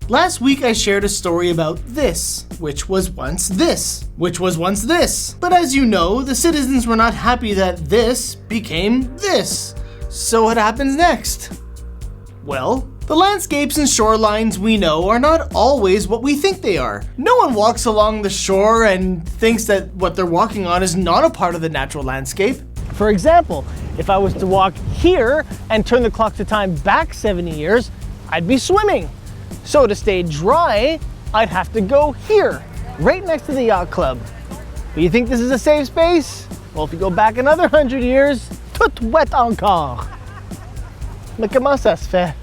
Last week I shared a story about this, which was once this, which was once this. But as you know, the citizens were not happy that this became this. So what happens next? Well, the landscapes and shorelines we know are not always what we think they are. No one walks along the shore and thinks that what they're walking on is not a part of the natural landscape. For example, if I was to walk here and turn the clock to time back 70 years, I'd be swimming. So to stay dry, I'd have to go here, right next to the yacht club. But you think this is a safe space? Well, if you go back another 100 years, tout wet encore. Mais comment ça se fait?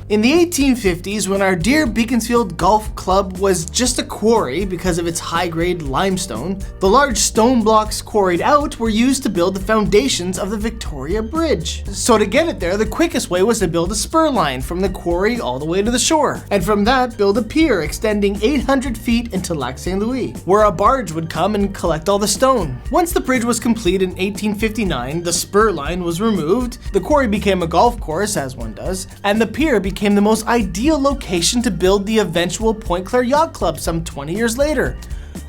In the 1850s, when our dear Beaconsfield Golf Club was just a quarry because of its high-grade limestone, the large stone blocks quarried out were used to build the foundations of the Victoria Bridge. So to get it there, the quickest way was to build a spur line from the quarry all the way to the shore, and from that build a pier extending 800 feet into Lac St. Louis, where a barge would come and collect all the stone. Once the bridge was complete in 1859, the spur line was removed, the quarry became a golf course, as one does, and the pier became the most ideal location to build the eventual Point Claire Yacht Club some 20 years later,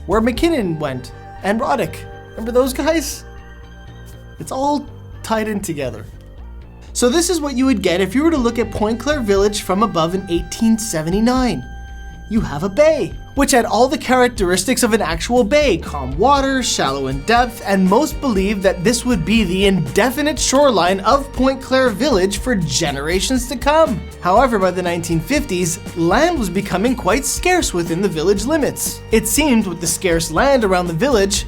where McKinnon went and Roddick. Remember those guys? It's all tied in together. So this is what you would get if you were to look at Point Claire Village from above in 1879. You have a bay, which had all the characteristics of an actual bay: calm water, shallow in depth, and most believed that this would be the indefinite shoreline of Point Claire Village for generations to come. However, by the 1950s, land was becoming quite scarce within the village limits. It seemed with the scarce land around the village,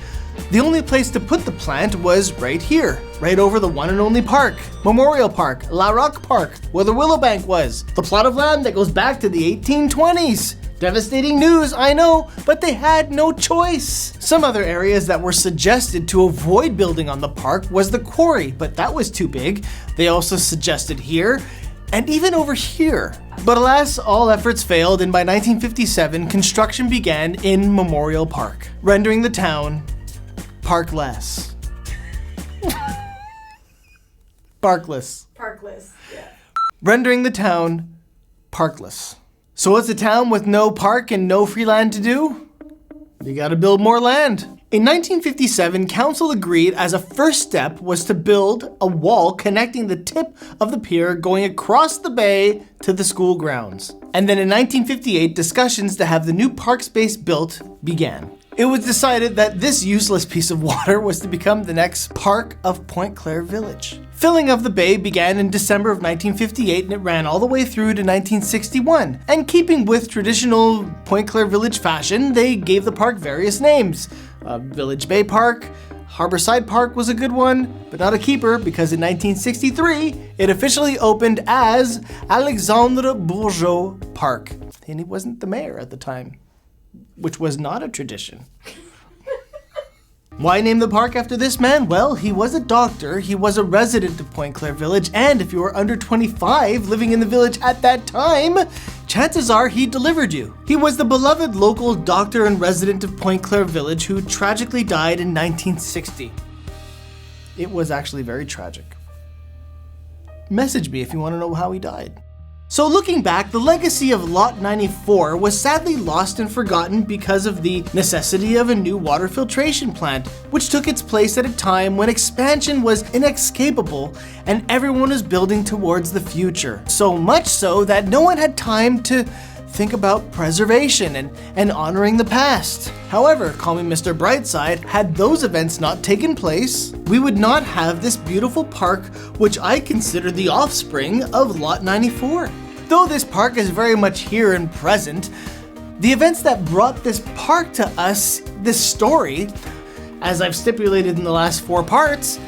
the only place to put the plant was right here, right over the one and only park, Memorial Park, La Roque Park, where the Willow Bank was, the plot of land that goes back to the 1820s. Devastating news, I know, but they had no choice. Some other areas that were suggested to avoid building on the park was the quarry, but that was too big. They also suggested here, and even over here. But alas, all efforts failed, and by 1957, construction began in Memorial Park, rendering the town parkless. Parkless. Parkless, yeah. Rendering the town parkless. So what's a town with no park and no free land to do? You gotta build more land. In 1957, council agreed as a first step was to build a wall connecting the tip of the pier going across the bay to the school grounds. And then in 1958, discussions to have the new park space built began. It was decided that this useless piece of water was to become the next park of Point Claire Village. Filling of the bay began in December of 1958 and it ran all the way through to 1961. And keeping with traditional Point Claire Village fashion, they gave the park various names. Village Bay Park, Harborside Park was a good one, but not a keeper because in 1963, it officially opened as Alexandre Bourgeot Park. And he wasn't the mayor at the time, which was not a tradition. Why name the park after this man? Well, he was a doctor, he was a resident of Point Claire Village, and if you were under 25 living in the village at that time, chances are he delivered you. He was the beloved local doctor and resident of Point Claire Village who tragically died in 1960. It was actually very tragic. Message me if you want to know how he died. So looking back, the legacy of Lot 94 was sadly lost and forgotten because of the necessity of a new water filtration plant, which took its place at a time when expansion was inescapable and everyone was building towards the future. So much so that no one had time to think about preservation and honoring the past. However, call me Mr. Brightside, had those events not taken place, we would not have this beautiful park, which I consider the offspring of Lot 94. Though this park is very much here and present, the events that brought this park to us, this story, as I've stipulated in the last 4 parts,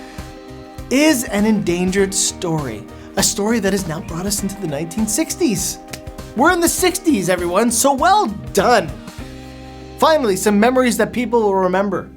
is an endangered story. A story that has now brought us into the 1960s. We're in the 60s, everyone, so well done! Finally, some memories that people will remember.